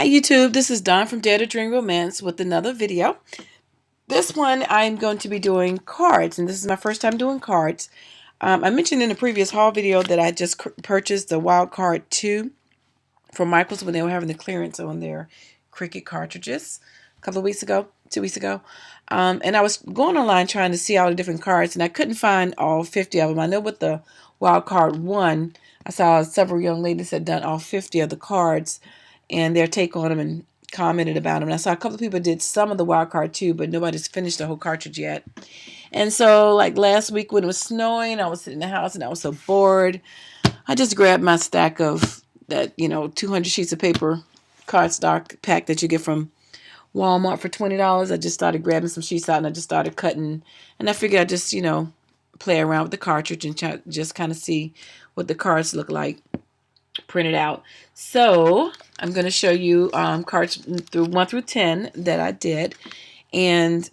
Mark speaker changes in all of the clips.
Speaker 1: Hi YouTube, this is Dawn from Dare to Dream Romance with another video. This one I'm going to be doing cards, and this is my first time doing cards. I mentioned in a previous haul video that I just purchased the Wild Card 2 from Michaels when they were having the clearance on their Cricut cartridges a couple of weeks ago, 2 weeks ago. And I was going online trying to see all the different cards, and I couldn't find all 50 of them. I know with the Wild Card 1, I saw several young ladies had done all 50 of the cards and their take on them and commented about them. And I saw a couple of people did some of the Wild Card 2, but nobody's finished the whole cartridge yet. And so, like last week when it was snowing, I was sitting in the house and I was so bored. I just grabbed my stack of that, 200 sheets of paper cardstock pack that you get from Walmart for $20. I just started grabbing some sheets out and I just started cutting. And I figured I'd just, play around with the cartridge and just kind of see what the cards look like printed out. So I'm going to show you cards through 1 through 10 that I did and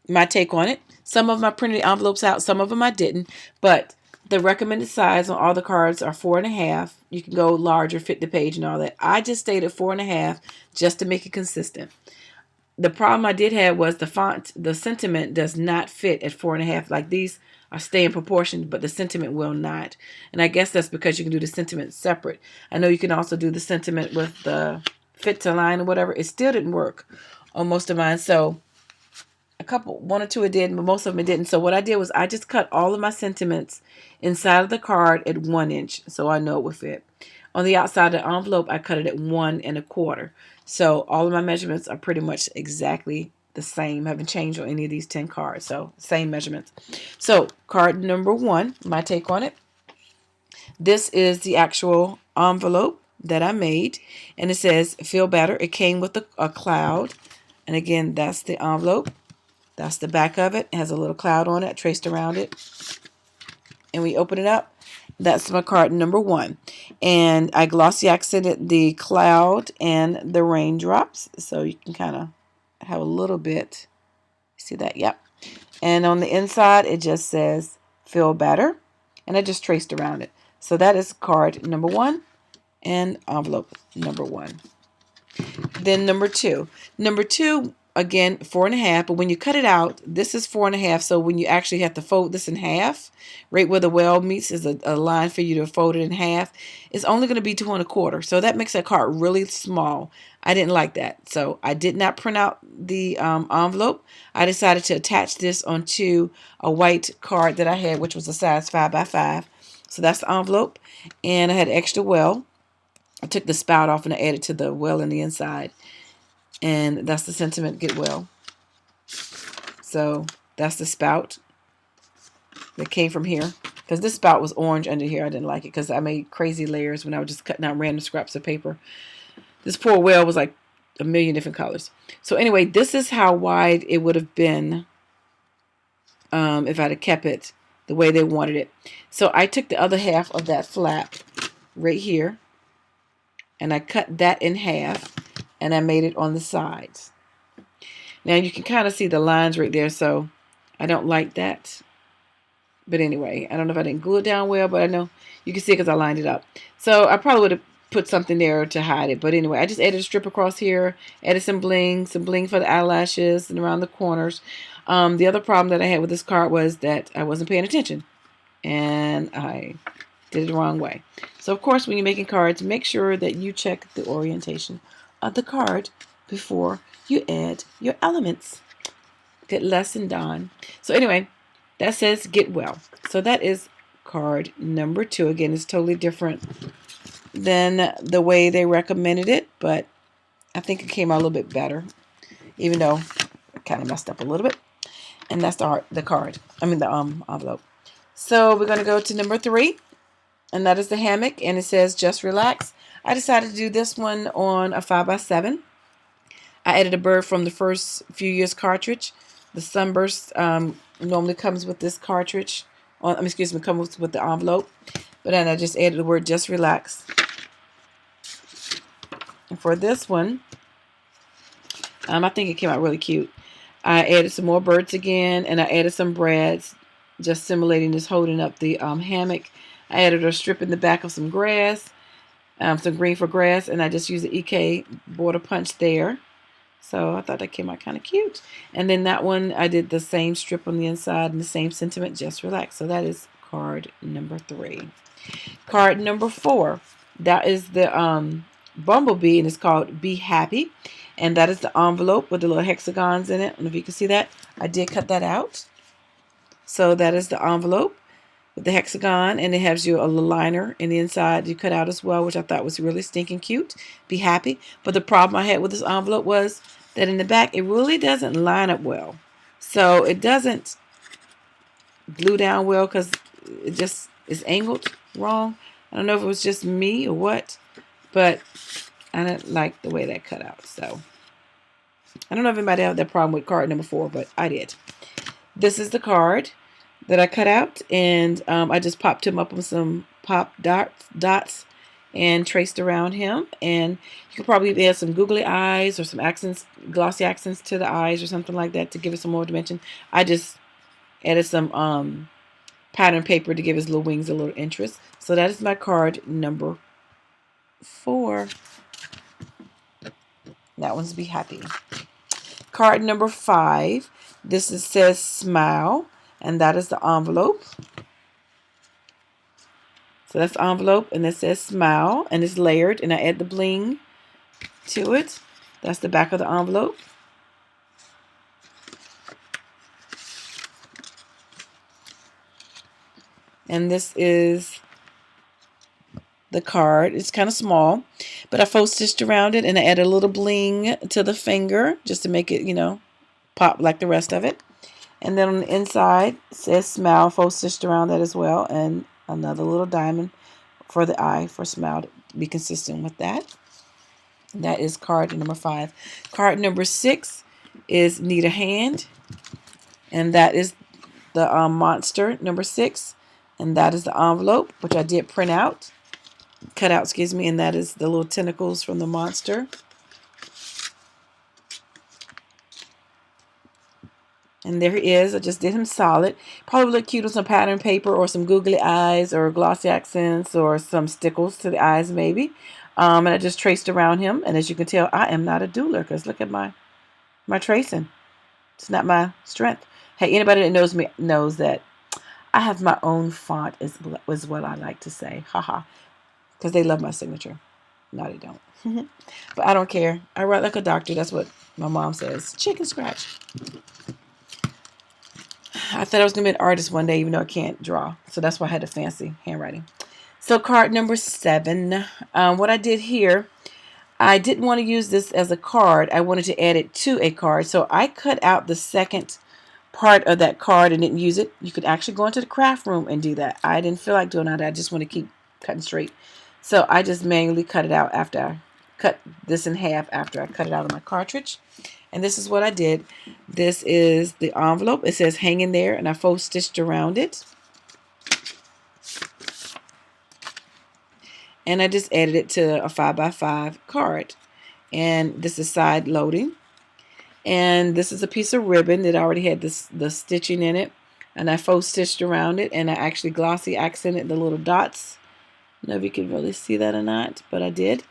Speaker 1: my take on it. Some of them I printed the envelopes out, some of them I didn't, but the recommended size on all the cards are 4.5. You can go larger, fit the page and all that. I just stayed at 4.5 just to make it consistent. The problem I did have was the font, the sentiment does not fit at 4.5. Like these are stay in proportion, but the sentiment will not. And I guess that's because you can do the sentiment separate. I know you can also do the sentiment with the fit to line or whatever. It still didn't work on most of mine. So one or two it did, but most of them it didn't. So what I did was I just cut all of my sentiments inside of the card at 1 inch, so I know it would fit. On the outside of the envelope, I cut it at 1 1/4. So all of my measurements are pretty much exactly the same. I haven't changed on any of these 10 cards, so same measurements. So card number 1, my take on it. This is the actual envelope that I made, and it says feel better. It came with a cloud, and again, that's the envelope. That's the back of it. It has a little cloud on it, traced around it. And we open it up. That's my card number 1. And I glossy accented the cloud and the raindrops. So you can kind of have a little bit. See that? Yep. And on the inside, it just says, feel better. And I just traced around it. So that is card number 1 and envelope number 1. Then number 2. Number 2, again, 4.5, but when you cut it out, this is 4.5. So when you actually have to fold this in half, right where the well meets is a line for you to fold it in half. It's only going to be 2 1/4. So that makes that card really small. I didn't like that. So I did not print out the envelope. I decided to attach this onto a white card that I had, which was a size 5x5. So that's the envelope. And I had extra well. I took the spout off and I added to the well in the inside. And that's the sentiment, get well. So that's the spout that came from here. Because this spout was orange under here. I didn't like it because I made crazy layers when I was just cutting out random scraps of paper. This poor well was like a million different colors. So anyway, this is how wide it would have been if I'd have kept it the way they wanted it. So I took the other half of that flap right here. And I cut that in half. And I made it on the sides. Now you can kind of see the lines right there, so I don't like that. But anyway, I don't know if I didn't glue it down well, but I know you can see it because I lined it up. So I probably would have put something there to hide it. But anyway, I just added a strip across here, added some bling for the eyelashes and around the corners. The other problem that I had with this card was that I wasn't paying attention. And I did it the wrong way. So of course, when you're making cards, make sure that you check the orientation of the card before you add your elements. Good lesson, Dawn. So anyway, that says get well. So that is card number 2. Again, it's totally different than the way they recommended it, but I think it came out a little bit better, even though I kind of messed up a little bit. And that's the card. I mean the envelope. So we're going to go to number 3, and that is the hammock, and it says just relax. I decided to do this one on a 5x7. I added a bird from the first few years cartridge. The Sunburst normally comes with this cartridge. Comes with the envelope. But then I just added the word just relax. And for this one, I think it came out really cute. I added some more birds again, and I added some brads, just simulating this holding up the hammock. I added a strip in the back of some grass. some green for grass, and I just used the EK border punch there. So I thought that came out kind of cute. And then that one, I did the same strip on the inside and the same sentiment, just relax. So that is card number 3. Card number 4, that is the bumblebee, and it's called Be Happy. And that is the envelope with the little hexagons in it. I don't know if you can see that. I did cut that out. So that is the envelope with the hexagon, and it has you a little liner in the inside you cut out as well, which I thought was really stinking cute. Be happy. But the problem I had with this envelope was that in the back, it really doesn't line up well. So it doesn't glue down well because it just is angled wrong. I don't know if it was just me or what, but I didn't like the way that cut out. So I don't know if anybody had that problem with card number 4, but I did. This is the card that I cut out, and I just popped him up on some pop dots and traced around him. And you could probably add some googly eyes or some accents, glossy accents to the eyes or something like that to give it some more dimension. I just added some pattern paper to give his little wings a little interest. So that is my card number 4. That one's Be Happy. Card number 5. This says Smile, and that is the envelope. So that's the envelope, and it says Smile, and it's layered, and I add the bling to it. That's the back of the envelope. And this is the card. It's kind of small, but I faux stitched around it, and I add a little bling to the finger just to make it, you know, pop like the rest of it. And then on the inside, it says Smile, faux stitched around that as well, and another little diamond for the eye for Smile to be consistent with that. That is card number 5. Card number 6 is Need a Hand, and that is the monster number 6, and that is the envelope, which I did print out, cut out, excuse me, and that is the little tentacles from the monster. And there he is. I just did him solid. Probably look cute with some pattern paper or some googly eyes or glossy accents or some stickles to the eyes maybe. And I just traced around him. And as you can tell, I am not a doodler because look at my tracing. It's not my strength. Hey, anybody that knows me knows that I have my own font is what I like to say. Haha. Because they love my signature. No, they don't. But I don't care. I write like a doctor. That's what my mom says. Chicken scratch. I thought I was going to be an artist one day, even though I can't draw. So that's why I had a fancy handwriting. So card number 7. What I did here, I didn't want to use this as a card. I wanted to add it to a card. So I cut out the second part of that card and didn't use it. You could actually go into the craft room and do that. I didn't feel like doing that. I just want to keep cutting straight. So I just manually cut it out after I cut this in half after I cut it out of my cartridge. And this is what I did. This is the envelope. It says hang in there, and I faux stitched around it. And I just added it to a 5x5 card. And this is side loading. And this is a piece of ribbon that already had the stitching in it. And I faux stitched around it, and I actually glossy accented the little dots. I don't know if you can really see that or not, but I did.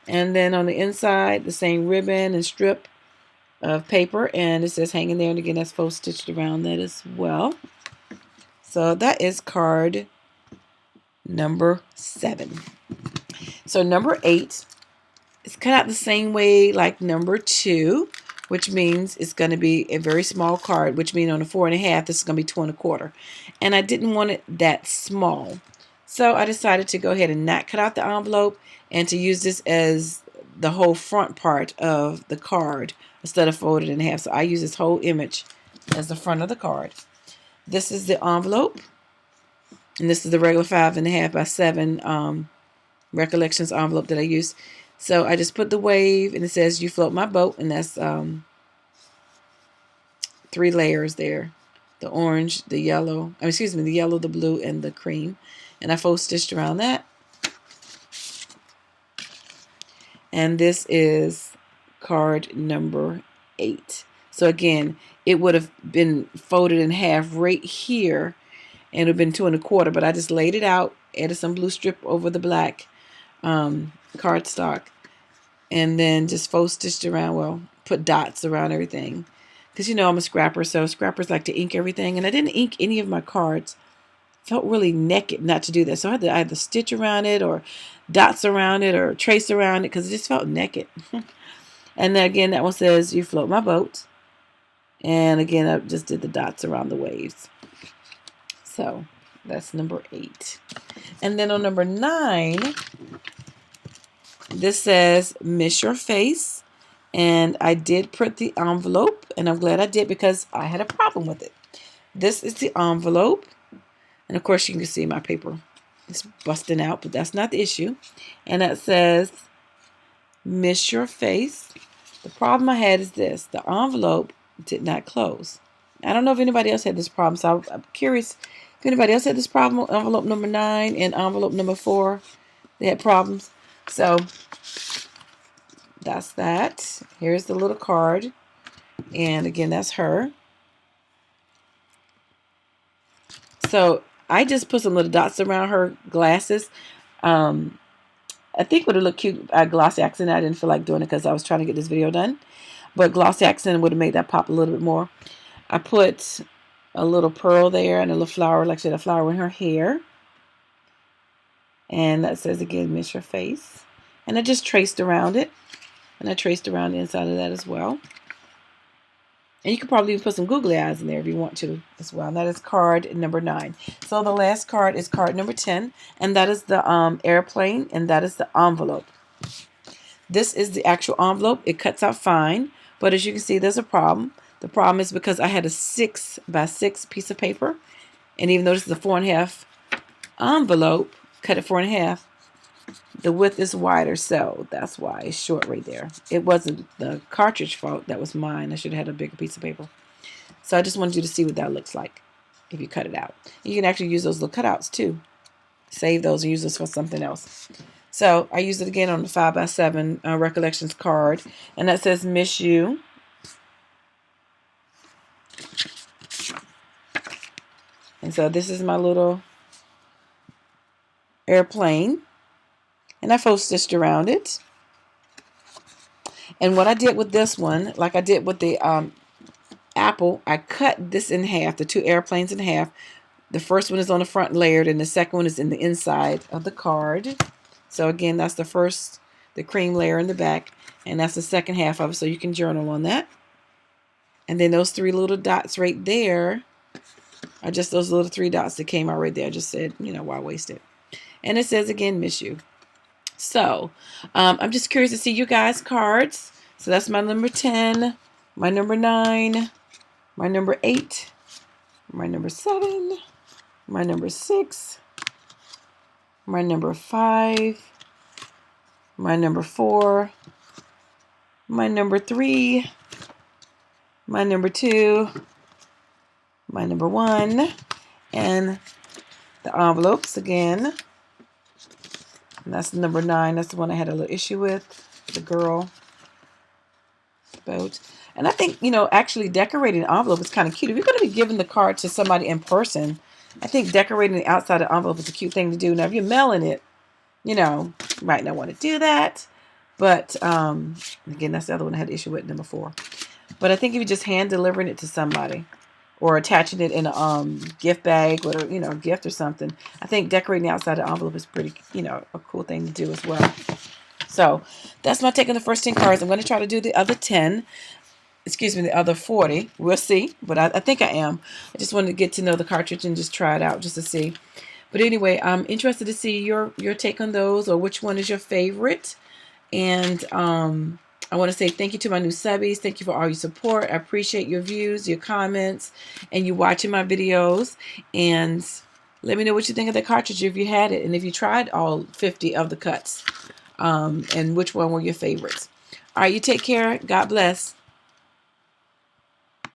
Speaker 1: And then on the inside, the same ribbon and strip of paper, and it says hang in there, and again that's faux stitched around that as well. So that is card number 7. So number 8 is cut out the same way like number 2, which means it's going to be a very small card, which means on a 4.5 this is going to be 2 1/4, and I didn't want it that small, so I decided to go ahead and not cut out the envelope and to use this as the whole front part of the card instead of folded in half. So I use this whole image as the front of the card. This is the envelope, and this is the regular 5.5x7 Recollections envelope that I used. So I just put the wave, and it says you float my boat, and that's 3 layers there. The orange, the yellow, the yellow, the blue, and the cream. And I faux stitched around that. And this is card number 8. So again, it would have been folded in half right here, and it would have been 2 1/4, but I just laid it out, added some blue strip over the black, cardstock, and then just faux stitched around, well, put dots around everything. Because, you know, I'm a scrapper, so scrappers like to ink everything. And I didn't ink any of my cards. Felt really naked not to do that. So I had to either stitch around it or dots around it or trace around it because it just felt naked. And then again, that one says, you float my boat. And again, I just did the dots around the waves. So that's number 8. And then on number 9, this says, miss your face. And I did print the envelope, and I'm glad I did because I had a problem with it. This is the envelope. And of course, you can see my paper is busting out, but that's not the issue. And it says, miss your face. The problem I had is this. The envelope did not close. I don't know if anybody else had this problem, so I'm curious if anybody else had this problem. Envelope number 9 and envelope number 4, they had problems. So that's that. Here's the little card. And again, that's her. So I just put some little dots around her glasses. I think it would have looked cute. Glossy accent. I didn't feel like doing it because I was trying to get this video done. But glossy accent would have made that pop a little bit more. I put a little pearl there and a little flower, like she had a flower in her hair. And that says again, miss your face. And I just traced around it. And I traced around the inside of that as well. And you could probably even put some googly eyes in there if you want to as well. And that is card number 9. So the last card is card number 10. And that is the airplane. And that is the envelope. This is the actual envelope. It cuts out fine. But as you can see, there's a problem. The problem is because I had a 6 by 6 piece of paper. And even though this is a 4.5 envelope, cut it 4.5. The width is wider, so that's why it's short right there. It wasn't the cartridge fault. That was mine. I should have had a bigger piece of paper. So I just wanted you to see what that looks like if you cut it out. You can actually use those little cutouts too. Save those and use those for something else. So I used it again on the 5 by 7 recollections card. And that says, miss you. And so this is my little airplane. And I faux stitched around it. And what I did with this one, like I did with the apple, I cut this in half, the 2 airplanes in half. The first one is on the front layered, and the second one is in the inside of the card. So again, that's the first, the cream layer in the back, and that's the second half of it, so you can journal on that. And then those 3 little dots right there are just those little 3 dots that came out right there. I just said, you know, why waste it? And it says again, miss you. So, I'm just curious to see you guys' cards. So that's my number 10, my number 9, my number 8, my number 7, my number 6, my number 5, my number 4, my number 3, my number 2, my number 1, and the envelopes again. And that's number 9. That's the one I had a little issue with, the girl boat. And I think, you know, actually decorating an envelope is kind of cute. If you're going to be giving the card to somebody in person, I think decorating the outside of the envelope is a cute thing to do. Now, if you're mailing it, you know, you might not want to do that. But, again, that's the other one I had an issue with, number 4. But I think if you're just hand delivering it to somebody, or attaching it in a gift bag, or, you know, a gift or something, I think decorating the outside of the envelope is pretty, you know, a cool thing to do as well. So that's my take on the first 10 cards. I'm going to try to do the other 10. Excuse me, the other 40. We'll see. But I think I am. I just wanted to get to know the cartridge and just try it out just to see. But anyway, I'm interested to see your take on those, or which one is your favorite. And I want to say thank you to my new subbies. Thank you for all your support. I appreciate your views, your comments, and you watching my videos. And let me know what you think of the cartridge if you had it, and if you tried all 50 of the cuts, and which one were your favorites. All right, you take care. God bless.